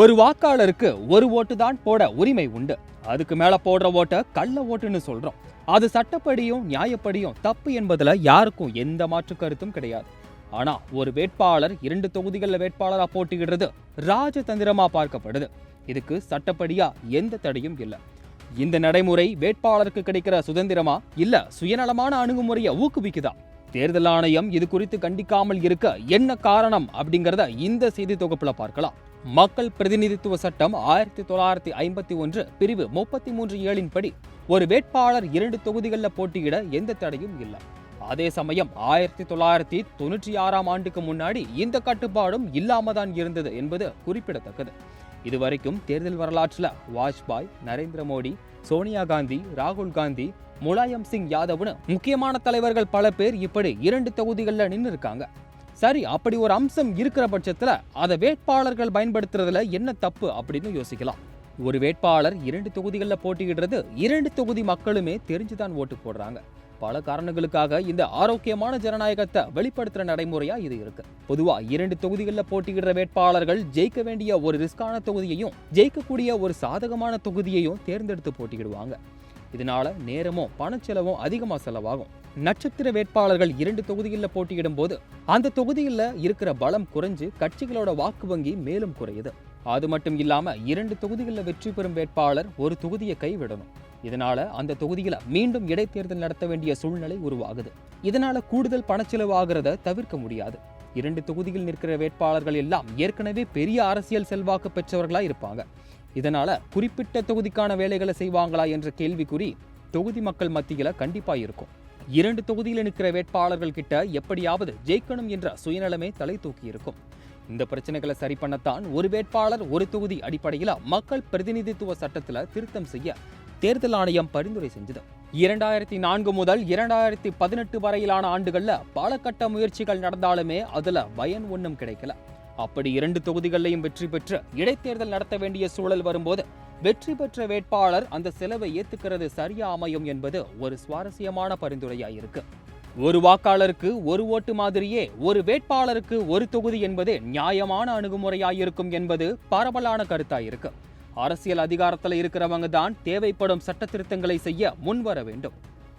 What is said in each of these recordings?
ஒரு வாக்காளருக்கு ஒரு ஓட்டு தான் போட உரிமை உண்டு. அதுக்கு மேல போடுற ஓட்ட கள்ள ஓட்டுன்னு சொல்றோம். அது சட்டப்படியும் நியாயப்படியும் தப்பு என்பதுல யாருக்கும் எந்த மாற்று கருத்தும் கிடையாது. ஆனா ஒரு வேட்பாளர் 2 தொகுதிகளில் வேட்பாளரா போட்டியிடுறது ராஜதந்திரமா பார்க்கப்படுது. இதுக்கு சட்டப்படியா எந்த தடையும் இல்லை. இந்த நடைமுறை வேட்பாளருக்கு கிடைக்கிற சுதந்திரமா இல்ல சுயநலமான அணுகுமுறையை ஊக்குவிக்குதா? தேர்தல் ஆணையம் இது குறித்து கண்டிக்காமல் இருக்க என்ன காரணம் அப்படிங்கறத இந்த செய்தி தொகுப்புல பார்க்கலாம். மக்கள் பிரதிநிதித்துவ சட்டம் 1951 பிரிவு 33(7) படி ஒரு வேட்பாளர் 2 தொகுதிகளில் போட்டியிட எந்த தடையும் இல்லை. அதே சமயம் 1996 ஆண்டுக்கு முன்னாடி இந்த கட்டுப்பாடும் இல்லாம தான் இருந்தது என்பது குறிப்பிடத்தக்கது. இதுவரைக்கும் தேர்தல் வரலாற்றுல வாஜ்பாய், நரேந்திர மோடி, சோனியா காந்தி, ராகுல் காந்தி, முலாயம் சிங் யாதவ்னு முக்கியமான தலைவர்கள் பல பேர் இப்படி 2 தொகுதிகளில் நின்று இருக்காங்க. சரி, அப்படி ஒரு அம்சம் இருக்கிற பட்சத்துல அதை வேட்பாளர்கள் பயன்படுத்துறதுல என்ன தப்பு அப்படின்னு யோசிக்கலாம். ஒரு வேட்பாளர் 2 தொகுதிகளில் போட்டியிடுறது 2 தொகுதி மக்களுமே தெரிஞ்சுதான் ஓட்டு போடுறாங்க. பல காரணங்களுக்காக இந்த ஆரோக்கியமான ஜனநாயகத்தை வெளிப்படுத்துற நடைமுறையா இது இருக்கு. பொதுவா 2 தொகுதிகளில் போட்டியிடுற வேட்பாளர்கள் ஜெயிக்க வேண்டிய ஒரு ரிஸ்கான தொகுதியையும் ஜெயிக்கக்கூடிய ஒரு சாதகமான தொகுதியையும் தேர்ந்தெடுத்து போட்டியிடுவாங்க. இதனால நேரமும் பணச்செலவும் அதிகமா செலவாகும். நட்சத்திர வேட்பாளர்கள் 2 தொகுதிகளில் போட்டியிடும் போது அந்த தொகுதியில் இருக்கிற பலம் குறைஞ்சு கட்சிகளோட வாக்கு வங்கி மேலும் குறையுது. அது மட்டும் இல்லாம 2 தொகுதிகளில் வெற்றி பெறும் வேட்பாளர் ஒரு தொகுதியை கைவிடணும். இதனால அந்த தொகுதியில மீண்டும் இடைத்தேர்தல் நடத்த வேண்டிய சூழ்நிலை உருவாகுது. இதனால கூடுதல் பணச்செலவு ஆகிறத தவிர்க்க முடியாது. 2 தொகுதியில் நிற்கிற வேட்பாளர்கள் எல்லாம் ஏற்கனவே பெரிய அரசியல் செல்வாக்கு பெற்றவர்களா இருப்பாங்க. இதனால குறிப்பிட்ட தொகுதிக்கான வேலைகளை செய்வாங்களா என்ற கேள்விக்குறி தொகுதி மக்கள் மத்தியில கண்டிப்பா இருக்கும். 2 தொகுதியில் நிற்கிற வேட்பாளர்கள் கிட்ட எப்படியாவது ஜெயிக்கணும் என்ற சுயநலமே தலை தூக்கி இருக்கும். இந்த பிரச்சனைகளை சரி பண்ணத்தான் ஒரு வேட்பாளர் ஒரு தொகுதி அடிப்படையில் மக்கள் பிரதிநிதித்துவ சட்டத்துல திருத்தம் செய்ய தேர்தல் ஆணையம் பரிந்துரை செஞ்சது. 2004 முதல் 2018 வரையிலான ஆண்டுகள்ல பல கட்ட முயற்சிகள் நடந்தாலுமே அதுல பயன் ஒன்றும் கிடைக்கல. அப்படி 2 தொகுதிகளையும் வெற்றி பெற்று இடைத்தேர்தல் நடத்த வேண்டிய சூழல் வரும்போது வெற்றி பெற்ற வேட்பாளர் அந்த செலவை ஏத்துக்கிறது சரியா அமையும் என்பது ஒரு சுவாரஸ்யமான பரிந்துரையாயிருக்கு. ஒரு வாக்காளருக்கு ஒரு ஓட்டு மாதிரியே ஒரு வேட்பாளருக்கு ஒரு தொகுதி என்பதே நியாயமான அணுகுமுறையாயிருக்கும் என்பது பரவலான கருத்தாயிருக்கு. அரசியல் அதிகாரத்தில் இருக்கிறவங்க தான் தேவைப்படும் சட்ட திருத்தங்களை செய்ய முன்வர வேண்டும்.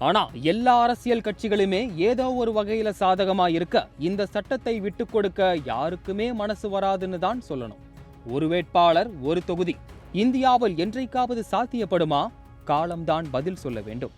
ஆனா எல்லா அரசியல் கட்சிகளுமே ஏதோ ஒரு வகையில சாதகமா இருக்க இந்த சட்டத்தை விட்டு கொடுக்க யாருக்குமே மனசு வராதுன்னு தான் சொல்லணும். ஒரு வேட்பாளர் ஒரு தொகுதி இந்தியாவில் என்றைக்காவது சாத்தியப்படுமா? காலம்தான் பதில் சொல்ல வேண்டும்.